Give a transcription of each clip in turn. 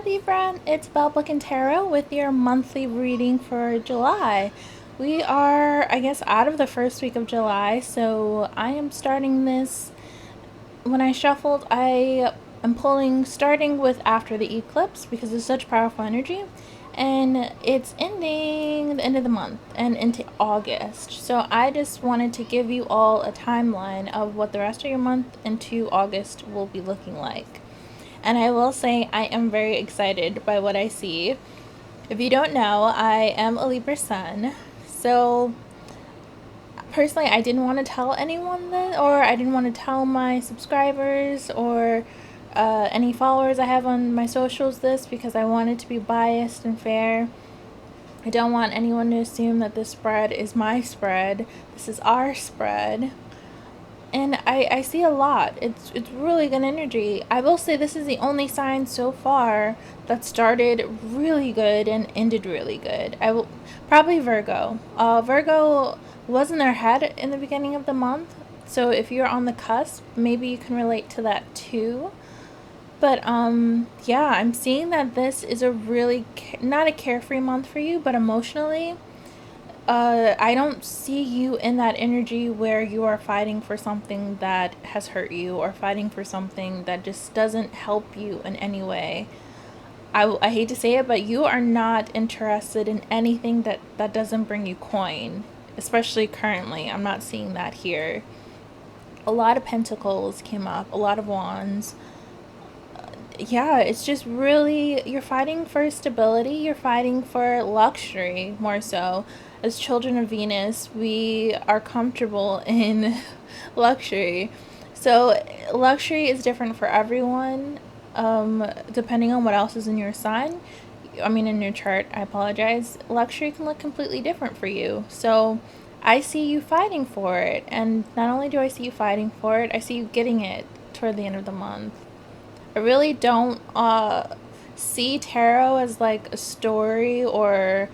Libra, it's Belle and Tarot with your monthly reading for July. We are, I guess, out of the first week of July, so I am starting this. When I shuffled, I am pulling starting with after the eclipse because it's such powerful energy, and it's ending the end of the month and into August. So I just wanted to give you all a timeline of what the rest of your month into August will be looking like. And I will say I am very excited by what I see. If you don't know, I am a Libra sun. So personally, I didn't want to tell anyone this, or I didn't want to tell my subscribers or any followers I have on my socials this because I want it to be biased and fair. I don't want anyone to assume that this spread is my spread. This is our spread. And I see a lot. It's really good energy. I will say this is the only sign so far that started really good and ended really good. I will probably Virgo. Virgo was in their head in the beginning of the month, so if you're on the cusp, maybe you can relate to that too. But yeah, I'm seeing that this is a really not a carefree month for you, but emotionally I don't see you in that energy where you are fighting for something that has hurt you or fighting for something that just doesn't help you in any way. I hate to say it, but you are not interested in anything that doesn't bring you coin, especially currently. I'm not seeing that here. A lot of pentacles came up, a lot of wands. Yeah, it's just really, you're fighting for stability, you're fighting for luxury more so. As children of Venus, we are comfortable in luxury. So, luxury is different for everyone, depending on what else is in your sign. I mean, in your chart, I apologize. Luxury can look completely different for you. So, I see you fighting for it. And not only do I see you fighting for it, I see you getting it toward the end of the month. I really don't see tarot as like a story or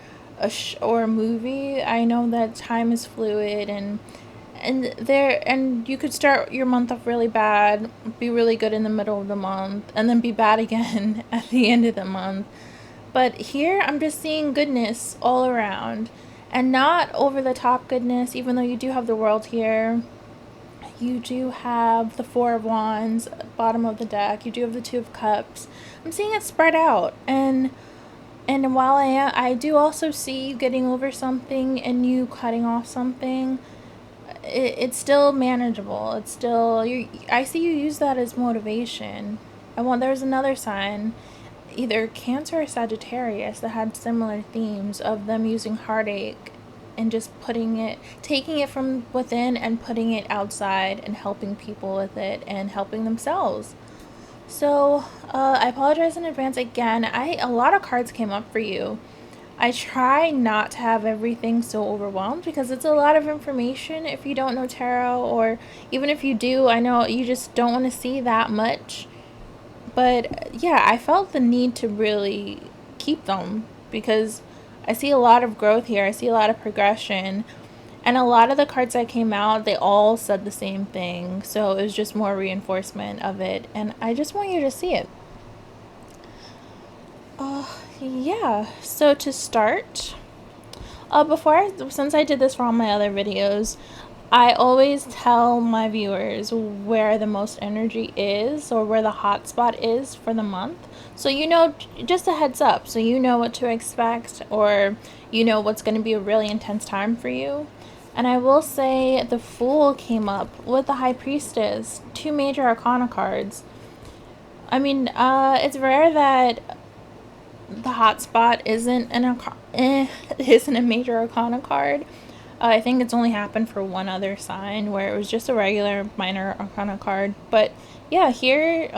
or a movie. I know that time is fluid and you could start your month off really bad, be really good in the middle of the month, and then be bad again at the end of the month. But here I'm just seeing goodness all around, and not over the top goodness, even though you do have the world here. You do have the Four of Wands, bottom of the deck. You do have the Two of Cups. I'm seeing it spread out, and while I do also see you getting over something and you cutting off something, it's still manageable. It's still I see you use that as motivation. There's another sign, either Cancer or Sagittarius, that had similar themes of them using heartache and just taking it from within and putting it outside and helping people with it and helping themselves. So, I apologize in advance again. A lot of cards came up for you. I try not to have everything so overwhelmed because it's a lot of information if you don't know tarot, or even if you do, I know you just don't want to see that much. But yeah, I felt the need to really keep them because I see a lot of growth here. I see a lot of progression. And a lot of the cards that came out, they all said the same thing. So it was just more reinforcement of it. And I just want you to see it. Yeah. So to start, since I did this for all my other videos, I always tell my viewers where the most energy is or where the hot spot is for the month. So you know, just a heads up, so you know what to expect, or you know what's going to be a really intense time for you. And I will say the Fool came up with the High Priestess, two major arcana cards. I mean, it's rare that the hot spot isn't isn't a major arcana card. I think it's only happened for one other sign where it was just a regular minor arcana card. But yeah, here,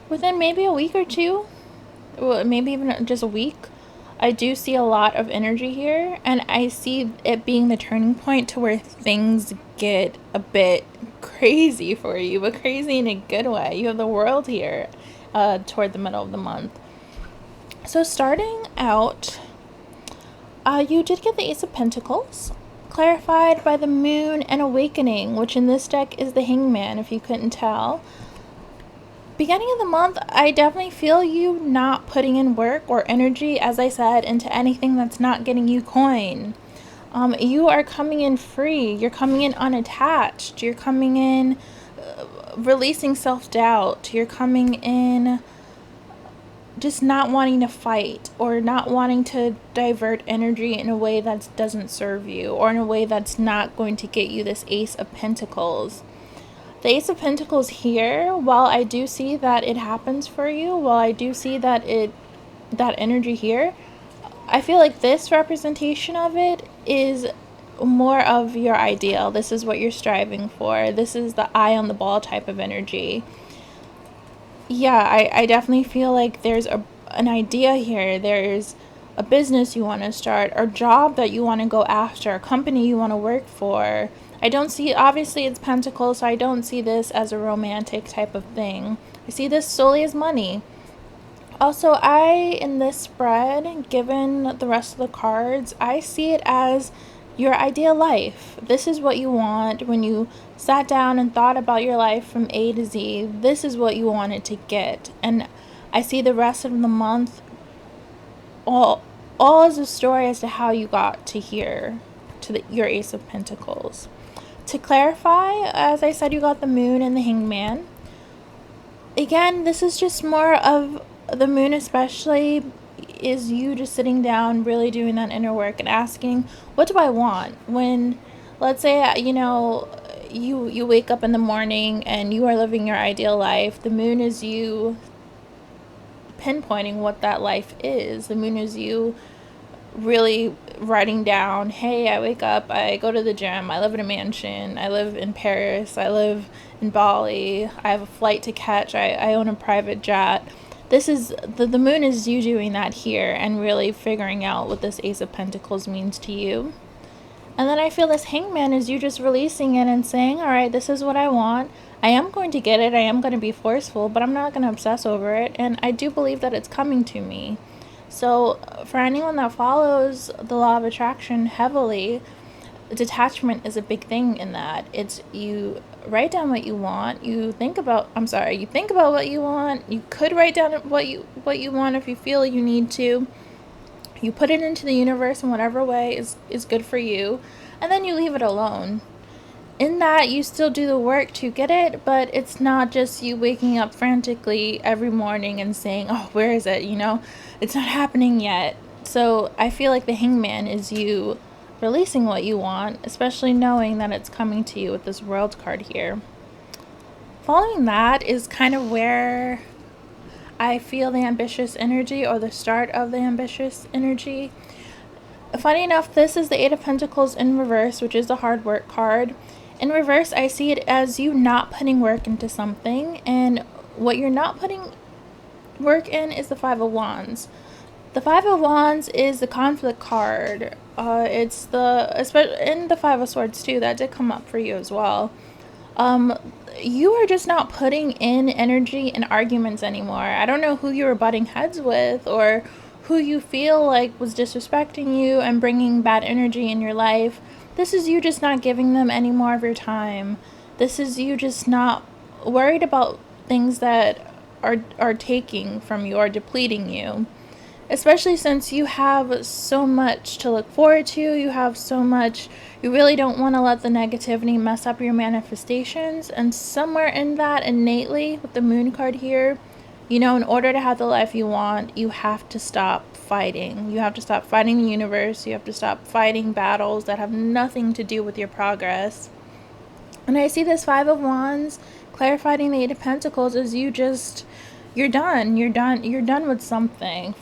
within maybe a week or two, maybe even just a week, I do see a lot of energy here, and I see it being the turning point to where things get a bit crazy for you, but crazy in a good way. You have the world here toward the middle of the month. So starting out, you did get the Ace of Pentacles, clarified by the Moon and Awakening, which in this deck is the Hangman, if you couldn't tell. beginning of the month, I definitely feel you not putting in work or energy, as I said, into anything that's not getting you coin. You are coming in free. You're coming in unattached. You're coming in releasing self doubt. You're coming in just not wanting to fight or not wanting to divert energy in a way that doesn't serve you or in a way that's not going to get you this Ace of Pentacles. The Ace of Pentacles here, while I do see that it happens for you, while I do see that that energy here, I feel like this representation of it is more of your ideal. This is what you're striving for. This is the eye on the ball type of energy. Yeah, I definitely feel like there's an idea here. There's a business you want to start, or job that you want to go after, a company you want to work for. I don't see, obviously it's Pentacles, so I don't see this as a romantic type of thing. I see this solely as money. Also, in this spread, given the rest of the cards, I see it as your ideal life. This is what you want when you sat down and thought about your life from A to Z. This is what you wanted to get. And I see the rest of the month all as a story as to how you got to here, to your Ace of Pentacles. To clarify, as I said, you got the Moon and the Hangman. Again, this is just more of the Moon, especially, is you just sitting down, really doing that inner work and asking, what do I want? When, let's say, you wake up in the morning and you are living your ideal life, the Moon is you pinpointing what that life is. The Moon is you really writing down, hey, I wake up, I go to the gym, I live in a mansion, I live in Paris, I live in Bali, I have a flight to catch, I own a private jet. This is, the Moon is you doing that here and really figuring out what this Ace of Pentacles means to you. And then I feel this Hangman is you just releasing it and saying, all right, this is what I want. I am going to get it. I am going to be forceful, but I'm not going to obsess over it. And I do believe that it's coming to me. So for anyone that follows the law of attraction heavily, detachment is a big thing in that. It's you write down what you want. You think about what you want. You could write down what you want if you feel you need to. You put it into the universe in whatever way is good for you, and then you leave it alone. In that, you still do the work to get it, but it's not just you waking up frantically every morning and saying, oh, where is it? It's not happening yet. So I feel like the Hangman is you releasing what you want, especially knowing that it's coming to you with this World card here. Following that is kind of where I feel the ambitious energy, or the start of the ambitious energy. Funny enough, this is the Eight of Pentacles in reverse, which is the hard work card. In reverse, I see it as you not putting work into something, and what you're not putting work in is the Five of Wands. The Five of Wands is the conflict card. It's especially in the Five of Swords too, that did come up for you as well. You are just not putting in energy in arguments anymore. I don't know who you were butting heads with, or who you feel like was disrespecting you and bringing bad energy in your life. This is you just not giving them any more of your time. This is you just not worried about things that are taking from you or depleting you. Especially since you have so much to look forward to, you have so much, you really don't want to let the negativity mess up your manifestations. And somewhere in that, innately, with the Moon card here, in order to have the life you want, you have to stop fighting. You have to stop fighting the universe. You have to stop fighting battles that have nothing to do with your progress. And I see this Five of Wands clarifying the Eight of Pentacles as you're done with something.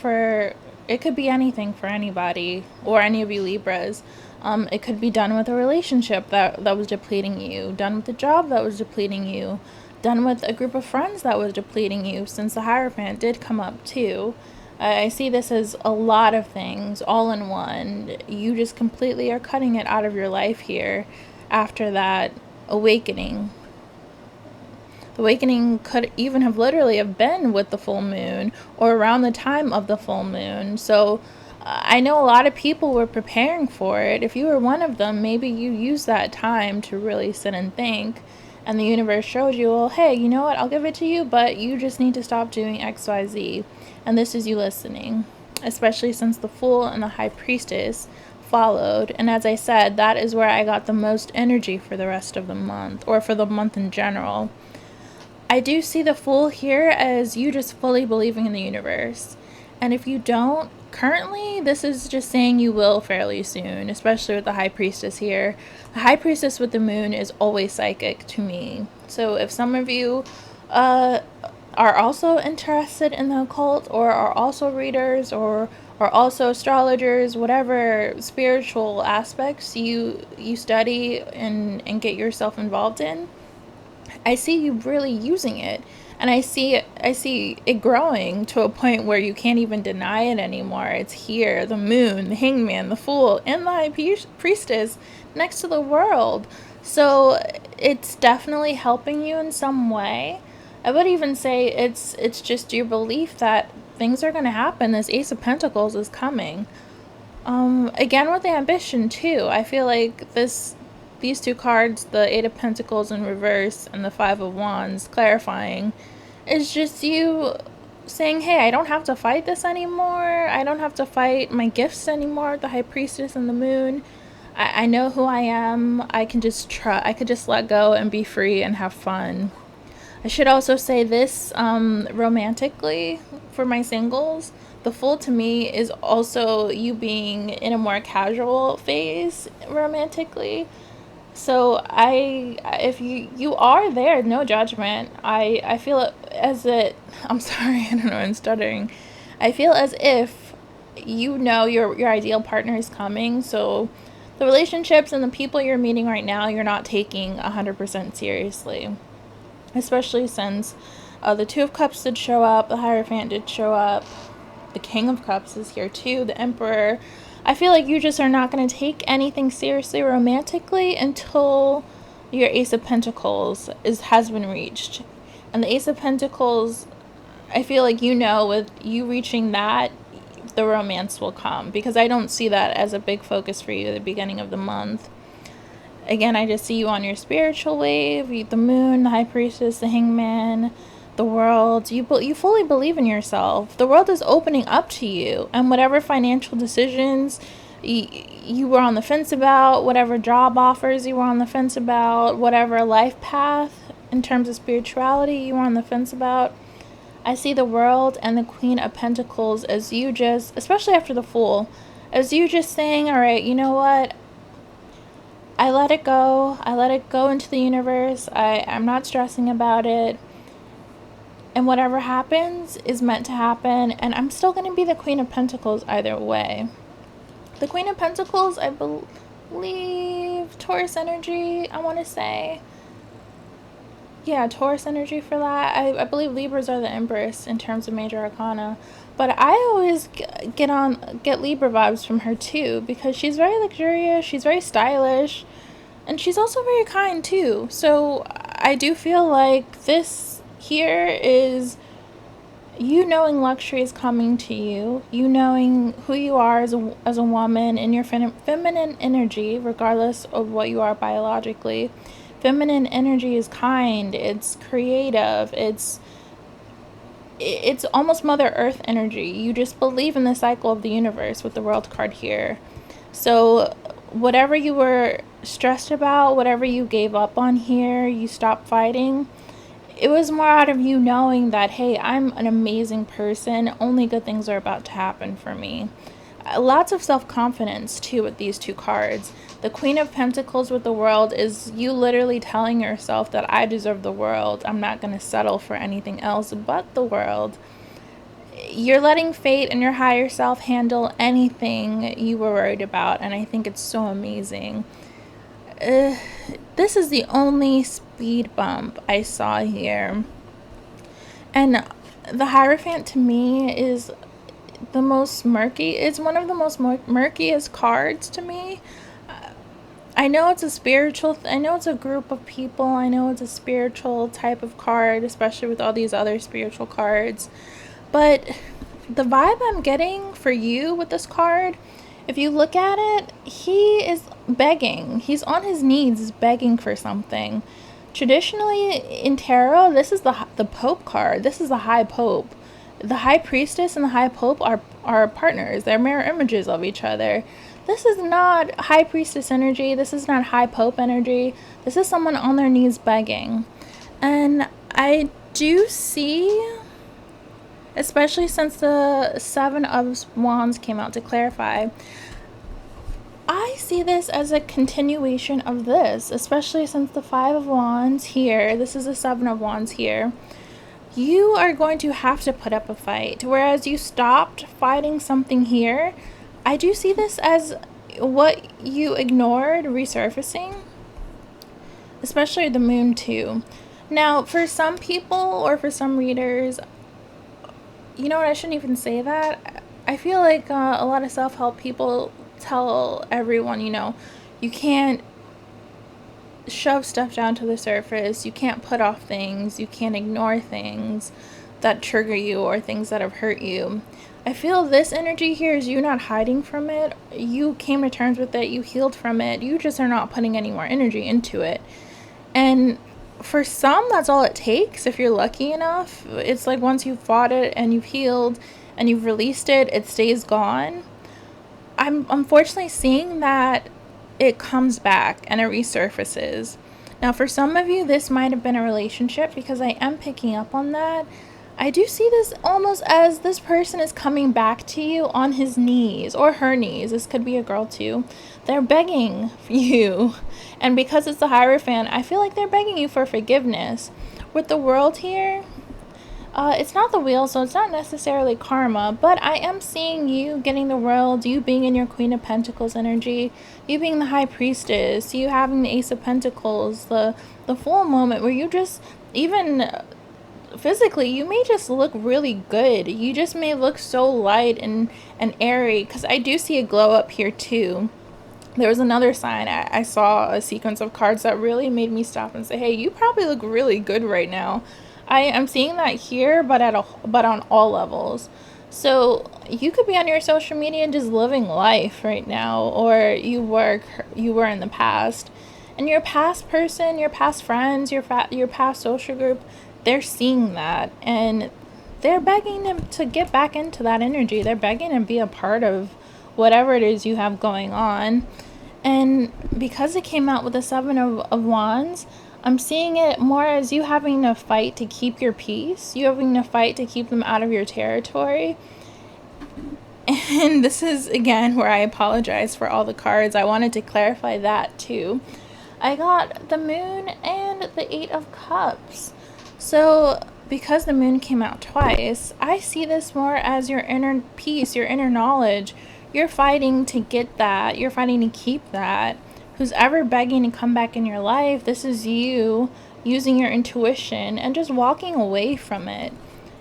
It could be anything for anybody, or any of you Libras. It could be done with a relationship that was depleting you, done with a job that was depleting you, done with a group of friends that was depleting you, since the Hierophant did come up too. I see this as a lot of things all in one. You just completely are cutting it out of your life here after that awakening. The awakening could even have literally have been with the full moon, or around the time of the full moon. So I know a lot of people were preparing for it. If you were one of them, maybe you used that time to really sit and think. and the universe showed you, well, hey, you know what, I'll give it to you, but you just need to stop doing XYZ. And this is you listening, especially since the Fool and the High Priestess followed. And as I said, that is where I got the most energy for the rest of the month, or for the month in general. I do see the Fool here as you just fully believing in the universe. And if you don't, currently, this is just saying you will fairly soon, especially with the High Priestess here. The High Priestess with the moon is always psychic to me. So if some of you are also interested in the occult, or are also readers, or are also astrologers, whatever spiritual aspects you study and get yourself involved in, I see you really using it, and I see it growing to a point where you can't even deny it anymore. It's here, the moon, the hangman, the fool, and the high priestess next to the world. So it's definitely helping you in some way. I would even say it's just your belief that things are going to happen. This Ace of Pentacles is coming. Again with the ambition too. I feel like these two cards, the Eight of Pentacles in reverse and the Five of Wands clarifying, is just you saying, hey, I don't have to fight this anymore. I don't have to fight my gifts anymore, the High Priestess and the Moon. I know who I am. I can just I could just let go and be free and have fun. I should also say this, romantically, for my singles, the Fool to me is also you being in a more casual phase romantically. So if you are there, no judgment. I feel it as it, I'm sorry, I don't know, I'm stuttering. I feel as if you know your ideal partner is coming, so the relationships and the people you're meeting right now, you're not taking 100% seriously. Especially since the Two of Cups did show up, the Hierophant did show up, the King of Cups is here too, the Emperor. I feel like you just are not going to take anything seriously romantically until your Ace of Pentacles has been reached. And the Ace of Pentacles, I feel like with you reaching that, the romance will come. Because I don't see that as a big focus for you at the beginning of the month. Again, I just see you on your spiritual wave, the Moon, the High Priestess, the Hangman, the world. You fully believe in yourself. The world is opening up to you, and whatever financial decisions you were on the fence about, whatever job offers you were on the fence about, whatever life path in terms of spirituality you were on the fence about, I see the World and the Queen of Pentacles as you just, especially after the Fool, as you just saying, all right, you know what? I let it go. I let it go into the universe. I'm not stressing about it. And whatever happens is meant to happen. And I'm still going to be the Queen of Pentacles either way. The Queen of Pentacles, I believe, Taurus energy, I want to say. Yeah, Taurus energy for that. I believe Libras are the Empress in terms of major arcana. But I always get Libra vibes from her too, because she's very luxurious, she's very stylish, and she's also very kind too. So I do feel like this here is you knowing luxury is coming to you, you knowing who you are as a woman in your feminine energy, regardless of what you are biologically. Feminine energy is kind, it's creative, it's almost Mother Earth energy. You just believe in the cycle of the universe with the World card here. So whatever you were stressed about, whatever you gave up on here, you stopped fighting, it was more out of you knowing that, hey, I'm an amazing person. Only good things are about to happen for me. Lots of self-confidence too with these two cards. The Queen of Pentacles with the World is you literally telling yourself that I deserve the world. I'm not going to settle for anything else but the world. You're letting fate and your higher self handle anything you were worried about, and I think it's so amazing. This is the only speed bump I saw here. And the Hierophant to me is the most murky. It's one of the most murkiest cards to me. I know it's a spiritual, I know it's a group of people, I know it's a spiritual type of card, especially with all these other spiritual cards, but the vibe I'm getting for you with this card, if you look at it, he is begging. He's on his knees begging for something, Traditionally in tarot, this is the Pope card. This is the High Pope. The High Priestess and the High Pope are partners. They're mirror images of each other. This is not High Priestess energy. This is not High Pope energy. This is someone on their knees begging. And I do see, especially since the Seven of Wands came out to clarify, I see this as a continuation of this, especially since the Five of Wands here, this is the Seven of Wands here. You are going to have to put up a fight, whereas you stopped fighting something here. I do see this as what you ignored resurfacing, especially the moon too. Now, for some people or for some readers, you know what, I shouldn't even say that. I feel like a lot of self-help people tell everyone, you can't shove stuff down to the surface, you can't put off things, you can't ignore things that trigger you or things that have hurt you. I feel this energy here is you not hiding from it. You came to terms with it, you healed from it, you just are not putting any more energy into it. And for some, that's all it takes. If you're lucky enough, it's like once you've fought it and you've healed and you've released it, it stays gone. I'm unfortunately seeing that it comes back and it resurfaces. Now, for some of you, this might have been a relationship, because I am picking up on that. I do see this almost as this person is coming back to you on his knees or her knees. This could be a girl too. They're begging for you. And because it's the Hierophant, I feel like they're begging you for forgiveness. With the World here, it's not the wheel, so it's not necessarily karma, but I am seeing you getting the World, you being in your Queen of Pentacles energy, you being the High Priestess, you having the Ace of Pentacles, the full moment where you just, even physically, you may just look really good. You just may look so light and airy, because I do see a glow up here too. There was another sign. I saw a sequence of cards that really made me stop and say, hey, you probably look really good right now. I am seeing that here, but on all levels. So you could be on your social media just living life right now, or you were in the past, and your past person, your past friends, your past social group, they're seeing that, and they're begging them to get back into that energy. They're begging to be a part of whatever it is you have going on. And because it came out with the Seven of Wands, I'm seeing it more as you having to fight to keep your peace. You having to fight to keep them out of your territory. And this is, again, where I apologize for all the cards. I wanted to clarify that too. I got the Moon and the Eight of Cups. So because the Moon came out twice, I see this more as your inner peace, your inner knowledge. You're fighting to get that. You're fighting to keep that. Who's ever begging to come back in your life, this is you using your intuition and just walking away from it.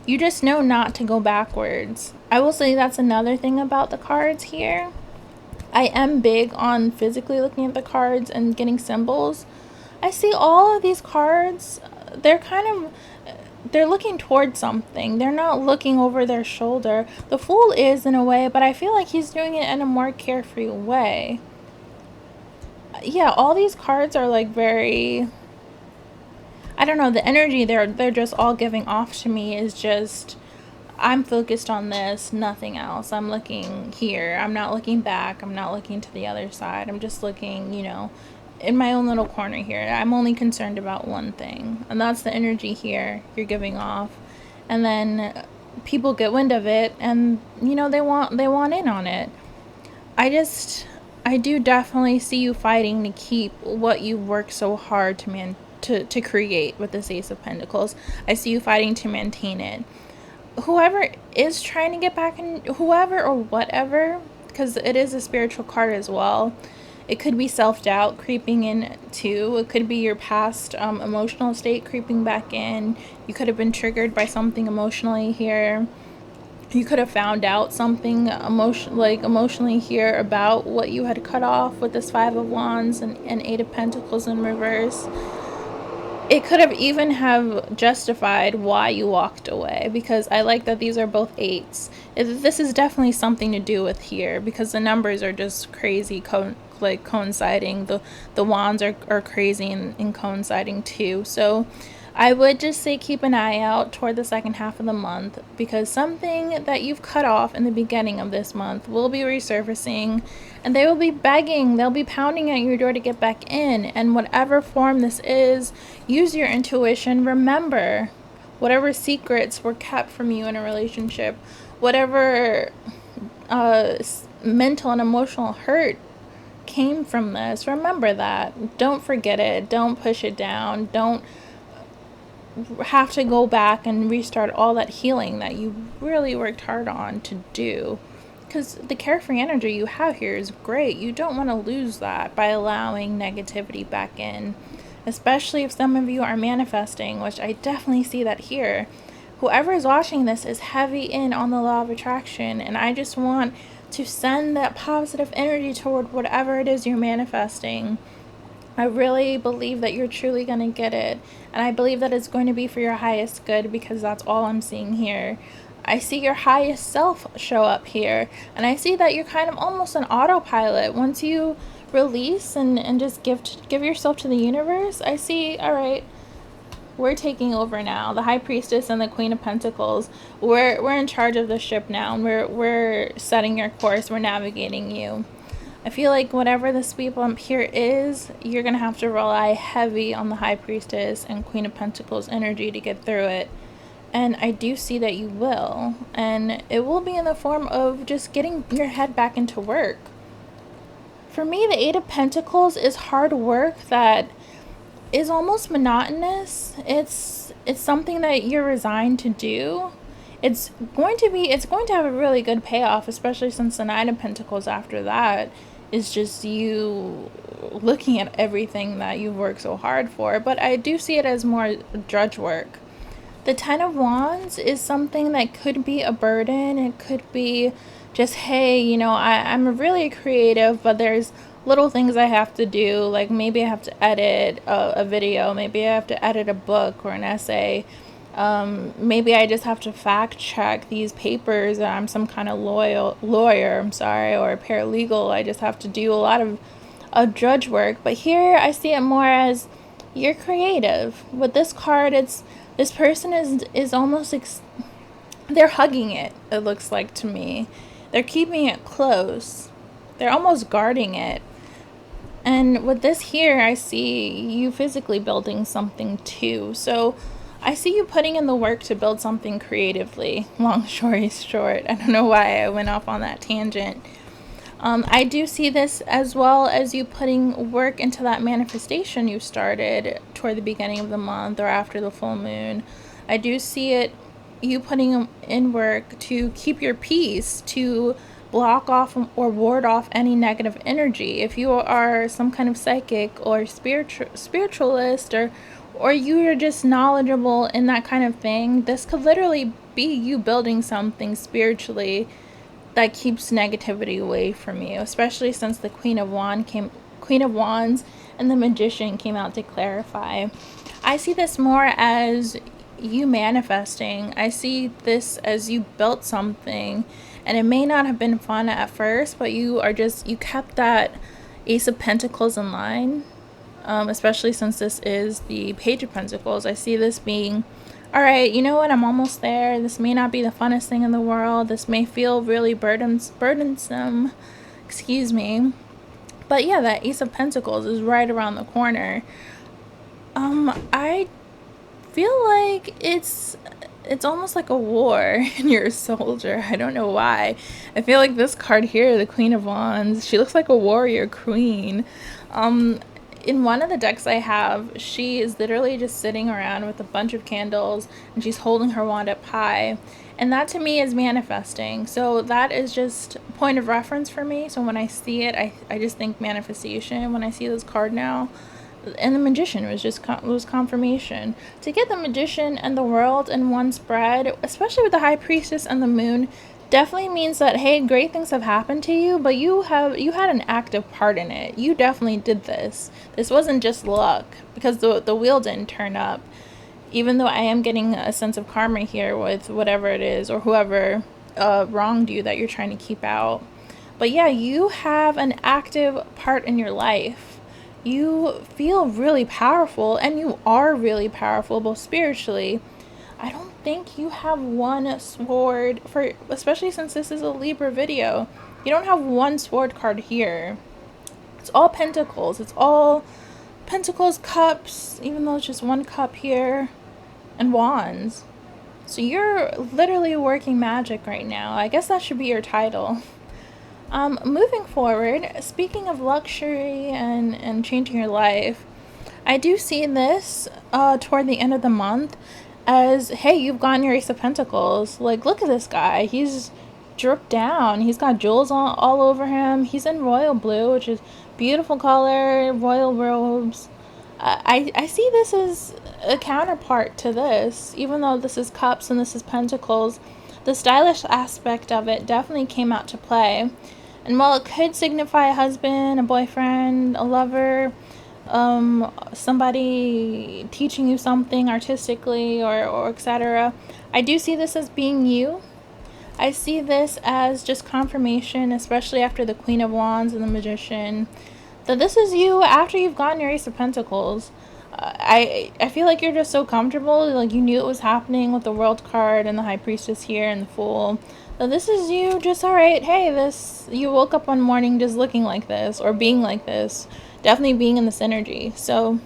You just know not to go backwards. I will say that's another thing about the cards here. I am big on physically looking at the cards and getting symbols. I see all of these cards, they're looking towards something. They're not looking over their shoulder. The Fool is, in a way, but I feel like he's doing it in a more carefree way. Yeah, all these cards are like very, I don't know, the energy they're just all giving off to me is just, I'm focused on this, nothing else. I'm looking here. I'm not looking back. I'm not looking to the other side. I'm just looking, in my own little corner here. I'm only concerned about one thing, and that's the energy here you're giving off. And then people get wind of it, and they want in on it. I do definitely see you fighting to keep what you worked so hard to create with this Ace of Pentacles. I see you fighting to maintain it. Whoever is trying to get back in, whoever or whatever, because it is a spiritual card as well. It could be self-doubt creeping in too. It could be your past emotional state creeping back in. You could have been triggered by something emotionally here. You could have found out something emotionally here about what you had cut off with this Five of Wands and Eight of Pentacles in reverse. It could have even have justified why you walked away, because I like that these are both eights. This is definitely something to do with here, because the numbers are just crazy like coinciding. The wands are crazy and coinciding too. So I would just say keep an eye out toward the second half of the month, because something that you've cut off in the beginning of this month will be resurfacing, and they will be begging, they'll be pounding at your door to get back in. And whatever form this is, use your intuition. Remember, whatever secrets were kept from you in a relationship, whatever mental and emotional hurt came from this, remember that. Don't forget it. Don't push it down. Don't have to go back and restart all that healing that you really worked hard on to do, because the carefree energy you have here is great. You don't want to lose that by allowing negativity back in, especially if some of you are manifesting, which I definitely see that here. Whoever is watching this is heavy in on the law of attraction, and I just want to send that positive energy toward whatever it is you're manifesting. I really believe that you're truly going to get it, and I believe that it's going to be for your highest good, because that's all I'm seeing here. I see your highest self show up here, and I see that you're kind of almost an autopilot. Once you release and just give yourself to the universe, I see, all right, we're taking over now. The High Priestess and the Queen of Pentacles, we're in charge of the ship now, and we're setting your course, we're navigating you. I feel like whatever the speed bump here is, you're going to have to rely heavy on the High Priestess and Queen of Pentacles energy to get through it. And I do see that you will. And it will be in the form of just getting your head back into work. For me, the Eight of Pentacles is hard work that is almost monotonous. It's something that you're resigned to do. It's going to have a really good payoff, especially since the Nine of Pentacles after that is just you looking at everything that you've worked so hard for. But I do see it as more drudge work. The Ten of Wands is something that could be a burden. It could be just, hey, you know, I'm really creative, but there's little things I have to do. Like maybe I have to edit a video. Maybe I have to edit a book or an essay. Maybe I just have to fact check these papers. I'm some kind of lawyer, or a paralegal. I just have to do a lot of drudge work. But here I see it more as you're creative. With this card, this person is almost, they're hugging it, it looks like to me. They're keeping it close. They're almost guarding it. And with this here, I see you physically building something too. So I see you putting in the work to build something creatively. Long story short, I don't know why I went off on that tangent. I do see this as well as you putting work into that manifestation you started toward the beginning of the month or after the full moon. I do see it, you putting in work to keep your peace, to block off or ward off any negative energy. If you are some kind of psychic or spiritualist, or you are just knowledgeable in that kind of thing, this could literally be you building something spiritually that keeps negativity away from you, especially since the Queen of Wands and the Magician came out to clarify. I see this more as you manifesting. I see this as you built something, and it may not have been fun at first, but you kept that Ace of Pentacles in line. Especially since this is the Page of Pentacles. I see this being, all right, you know what, I'm almost there. This may not be the funnest thing in the world. This may feel really burdensome. Excuse me. But yeah, that Ace of Pentacles is right around the corner. I feel like it's almost like a war and you're a soldier. I don't know why. I feel like this card here, the Queen of Wands, she looks like a warrior queen. In one of the decks I have, she is literally just sitting around with a bunch of candles and she's holding her wand up high. And that to me is manifesting. So that is just a point of reference for me. So when I see it, I just think manifestation when I see this card now. And the Magician was just was confirmation. To get the Magician and the World in one spread, especially with the High Priestess and the Moon, definitely means that, hey, great things have happened to you, but you had an active part in it. You definitely did this. This wasn't just luck, because the wheel didn't turn up. Even though I am getting a sense of karma here with whatever it is or whoever wronged you that you're trying to keep out. But yeah, you have an active part in your life. You feel really powerful, and you are really powerful, both spiritually. I don't think you have one sword for, especially since this is a Libra video. You don't have one sword card here. It's all pentacles. It's all pentacles, cups, even though it's just one cup here, and wands. So you're literally working magic right now. I guess that should be your title. Moving forward, speaking of luxury and changing your life, I do see this toward the end of the month as, hey, you've gotten your Ace of Pentacles. Like, look at this guy. He's dripped down. He's got jewels all over him. He's in royal blue, which is beautiful color, royal robes. I see this as a counterpart to this, even though this is cups and this is pentacles. The stylish aspect of it definitely came out to play. And while it could signify a husband, a boyfriend, a lover, somebody teaching you something artistically or etc., I do see this as being you. I see this as just confirmation, especially after the Queen of Wands and the Magician, that this is you after you've gotten your Ace of Pentacles. I feel like you're just so comfortable, like you knew it was happening with the World card and the High Priestess here and the Fool. So this is you just, alright, hey, this, you woke up one morning just looking like this or being like this. Definitely being in this energy. So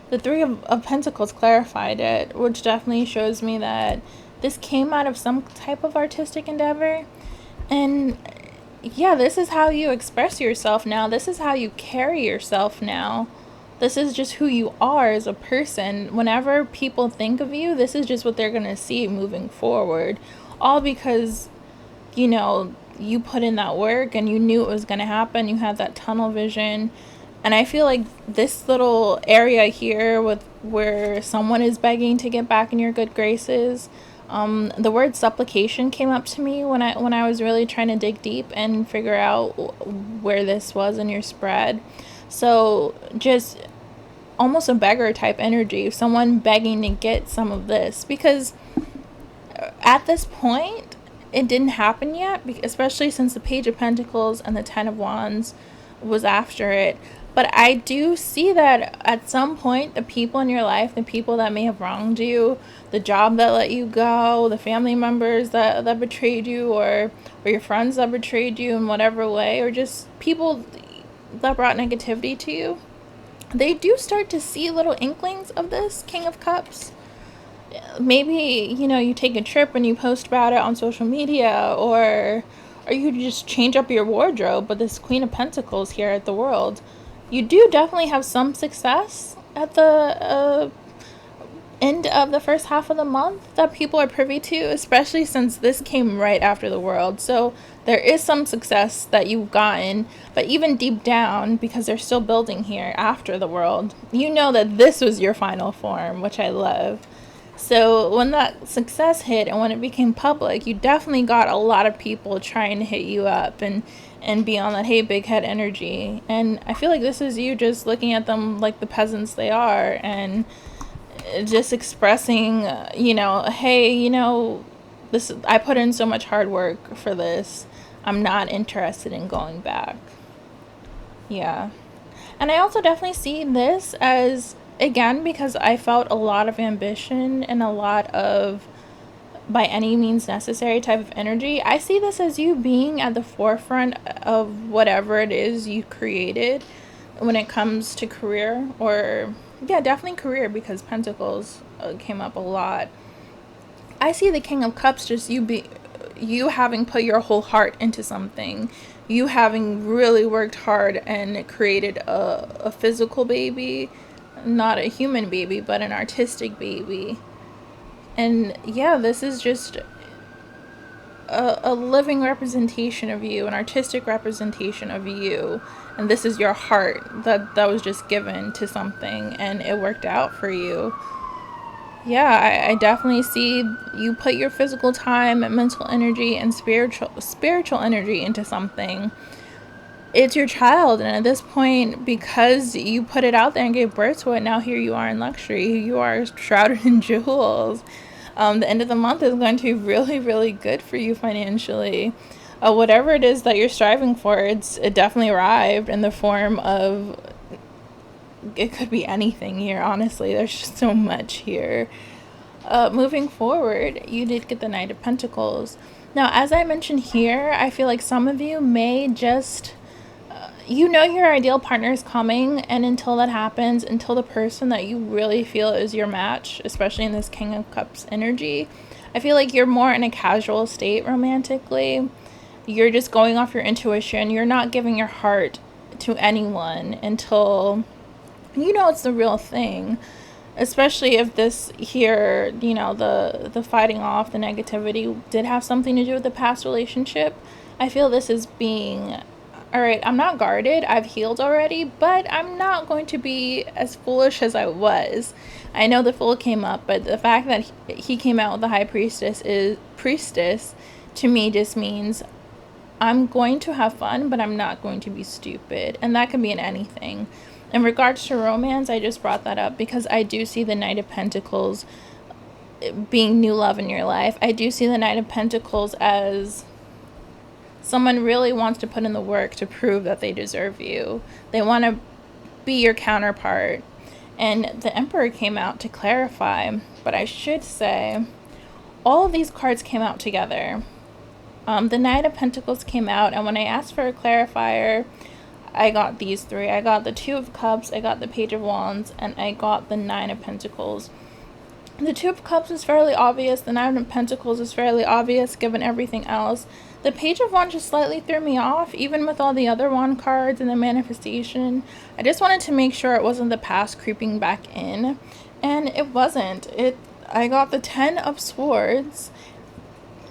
the Three of Pentacles clarified it, which definitely shows me that this came out of some type of artistic endeavor. And yeah, this is how you express yourself now. This is how you carry yourself now. This is just who you are as a person. Whenever people think of you, this is just what they're going to see moving forward. All because, you know, you put in that work and you knew it was going to happen. You had that tunnel vision. And I feel like this little area here with where someone is begging to get back in your good graces, the word supplication came up to me when I was really trying to dig deep and figure out where this was in your spread. So just almost a beggar type energy, someone begging to get some of this, because at this point it didn't happen yet, especially since the Page of Pentacles and the Ten of Wands was after it. But I do see that at some point, the people in your life, the people that may have wronged you, the job that let you go, the family members that betrayed you, or your friends that betrayed you in whatever way, or just people that brought negativity to you, they do start to see little inklings of this King of Cups. Maybe, you know, you take a trip and you post about it on social media, or you just change up your wardrobe, but this Queen of Pentacles here at the World, you do definitely have some success at the end of the first half of the month that people are privy to, especially since this came right after the World. So there is some success that you've gotten, but even deep down, because they're still building here after the World, you know that this was your final form, which I love. So when that success hit and when it became public, you definitely got a lot of people trying to hit you up and be on that, hey, big head energy. And I feel like this is you just looking at them like the peasants they are and just expressing, you know, hey, you know, this, I put in so much hard work for this. I'm not interested in going back. Yeah. And I also definitely see this as, again, because I felt a lot of ambition and a lot of by any means necessary type of energy. I see this as you being at the forefront of whatever it is you created when it comes to career, or yeah, definitely career, because Pentacles came up a lot. I see the King of Cups just you having put your whole heart into something, you having really worked hard and created a physical baby, not a human baby, but an artistic baby. And yeah, this is just a living representation of you, an artistic representation of you. And this is your heart that was just given to something and it worked out for you. Yeah, I definitely see you put your physical time and mental energy and spiritual energy into something. It's your child, and at this point, because you put it out there and gave birth to it, now here you are in luxury. You are shrouded in jewels. The end of the month is going to be really, really good for you financially. whatever it is that you're striving for, it definitely arrived in the form of, it could be anything here, honestly. There's just so much here. Moving forward, you did get the Knight of Pentacles. Now, as I mentioned here, I feel like some of you may just, you know your ideal partner is coming, and until that happens, until the person that you really feel is your match, especially in this King of Cups energy, I feel like you're more in a casual state romantically. You're just going off your intuition. You're not giving your heart to anyone until you know it's the real thing. Especially if this here, you know, the fighting off, the negativity did have something to do with the past relationship. I feel this is being, all right, I'm not guarded, I've healed already, but I'm not going to be as foolish as I was. I know the Fool came up, but the fact that he came out with the High Priestess to me just means I'm going to have fun, but I'm not going to be stupid. And that can be in anything. In regards to romance, I just brought that up because I do see the Knight of Pentacles being new love in your life. I do see the Knight of Pentacles as someone really wants to put in the work to prove that they deserve you. They want to be your counterpart. And the Emperor came out to clarify. But I should say, all of these cards came out together. The Knight of Pentacles came out, and when I asked for a clarifier, I got these three. I got the Two of Cups, I got the Page of Wands, and I got the Nine of Pentacles. The Two of Cups is fairly obvious. The Nine of Pentacles is fairly obvious given everything else. The Page of Wands just slightly threw me off, even with all the other wand cards and the manifestation. I just wanted to make sure it wasn't the past creeping back in, and it wasn't. I got the Ten of Swords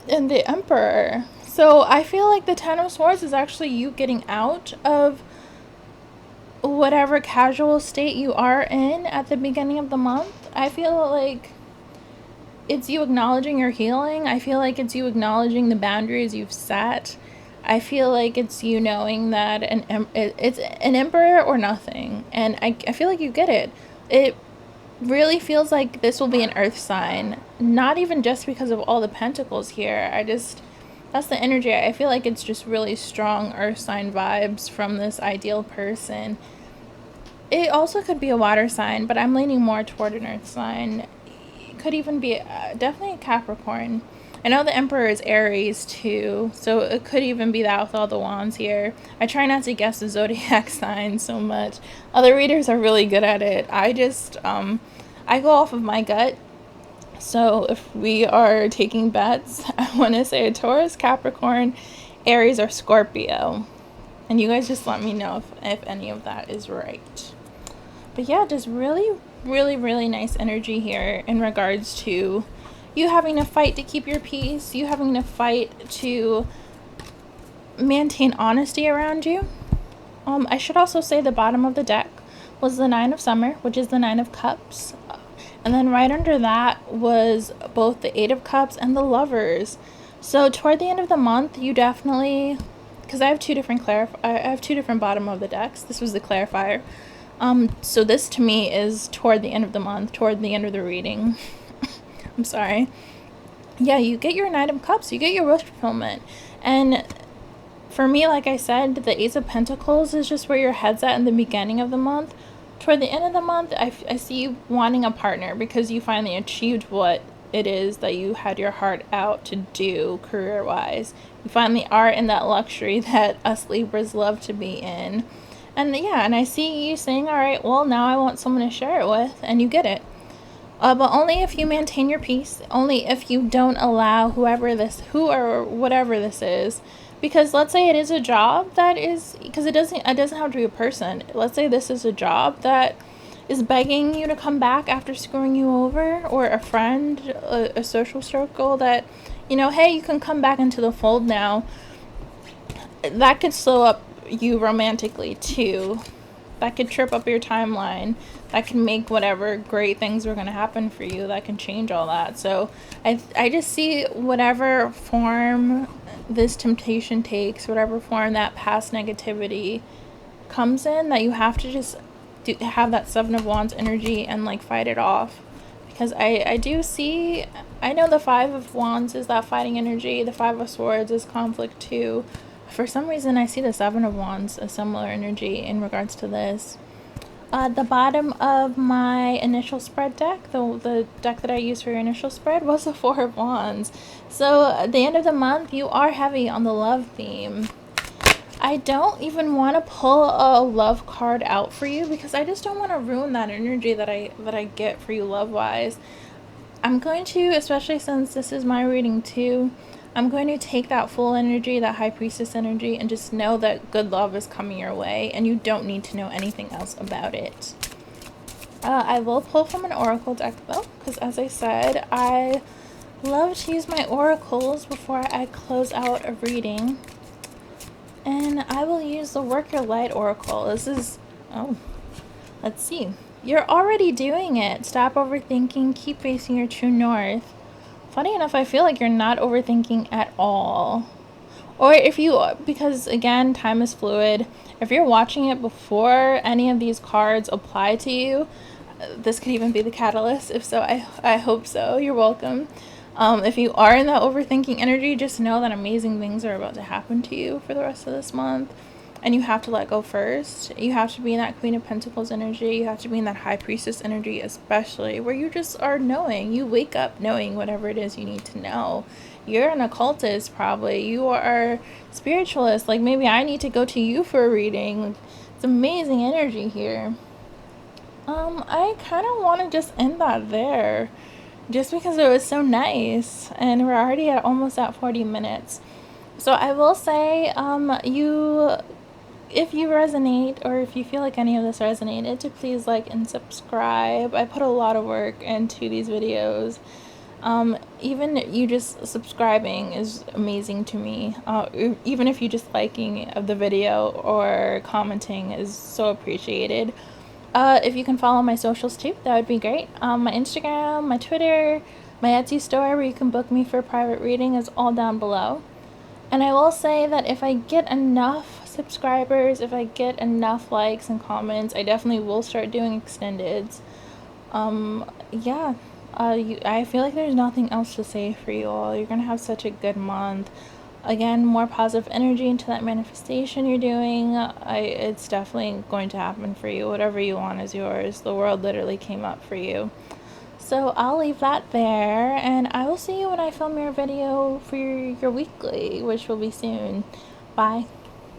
and the Emperor. So I feel like the Ten of Swords is actually you getting out of whatever casual state you are in at the beginning of the month. I feel like it's you acknowledging your healing. I feel like it's you acknowledging the boundaries you've set. I feel like it's you knowing that it's an Emperor or nothing. And I feel like you get it. It really feels like this will be an earth sign. Not even just because of all the pentacles here. That's the energy. I feel like it's just really strong earth sign vibes from this ideal person. It also could be a water sign, but I'm leaning more toward an earth sign. It could even be definitely a Capricorn. I know the Emperor is Aries too, so it could even be that with all the wands here. I try not to guess the Zodiac sign so much. Other readers are really good at it. I just, I go off of my gut. So if we are taking bets, I want to say a Taurus, Capricorn, Aries, or Scorpio. And you guys just let me know if any of that is right. But yeah, just really, really, really nice energy here in regards to you having to fight to keep your peace, you having to fight to maintain honesty around you. I should also say the bottom of the deck was the Nine of Summer, which is the Nine of Cups. And then right under that was both the Eight of Cups and the Lovers. So toward the end of the month, you definitely, because I have two different bottom of the decks. This was the clarifier. So this to me is toward the end of the month, toward the end of the reading. I'm sorry. Yeah, you get your Knight of Cups, you get your wish fulfillment. And for me, like I said, the Ace of Pentacles is just where your head's at in the beginning of the month. Toward the end of the month, I see you wanting a partner because you finally achieved what it is that you had your heart out to do career-wise. You finally are in that luxury that us Libras love to be in. And yeah, and I see you saying, all right, well, now I want someone to share it with, and you get it. But only if you maintain your peace, only if you don't allow who or whatever this is. Because let's say it is a job that is, because it doesn't have to be a person. Let's say this is a job that is begging you to come back after screwing you over, or a friend, a social circle that, you know, hey, you can come back into the fold now. That could slow up you romantically too. That could trip up your timeline. That can make whatever great things are going to happen for you. That can change all that. So I just see whatever form this temptation takes, whatever form that past negativity comes in, that you have to just have that Seven of Wands energy and like fight it off. because I do see, I know the Five of Wands is that fighting energy, the Five of Swords is conflict too. For some reason, I see the Seven of Wands, a similar energy in regards to this. The bottom of my initial spread deck, the deck that I used for your initial spread, was the Four of Wands. So at the end of the month, you are heavy on the love theme. I don't even want to pull a love card out for you because I just don't want to ruin that energy that I get for you love-wise. I'm going to, especially since this is my reading too, I'm going to take that full energy, that High Priestess energy, and just know that good love is coming your way, and you don't need to know anything else about it. I will pull from an oracle deck, though, because as I said, I love to use my oracles before I close out a reading. And I will use the Work Your Light oracle. This is, oh, let's see. You're already doing it. Stop overthinking. Keep facing your true north. Funny enough, I feel like you're not overthinking at all. Or if you, because again, time is fluid. If you're watching it before any of these cards apply to you, this could even be the catalyst. If so, I hope so. You're welcome. If you are in that overthinking energy, just know that amazing things are about to happen to you for the rest of this month. And you have to let go first. You have to be in that Queen of Pentacles energy. You have to be in that High Priestess energy, especially, where you just are knowing. You wake up knowing whatever it is you need to know. You're an occultist, probably. You are a spiritualist. Like, maybe I need to go to you for a reading. It's amazing energy here. I kind of want to just end that there. Just because it was so nice. And we're already at almost at 40 minutes. So I will say, if you resonate, or if you feel like any of this resonated, to please like and subscribe. I put a lot of work into these videos. Even you just subscribing is amazing to me. Even if you just liking of the video or commenting is so appreciated. If you can follow my socials too, that would be great. My Instagram, my Twitter, my Etsy store where you can book me for a private reading is all down below. And I will say that if I get enough subscribers, if I get enough likes and comments, I definitely will start doing extendeds. Yeah. I feel like there's nothing else to say for you all. You're going to have such a good month. Again, more positive energy into that manifestation you're doing. It's definitely going to happen for you. Whatever you want is yours. The world literally came up for you. So I'll leave that there, and I will see you when I film your video for your weekly, which will be soon. Bye.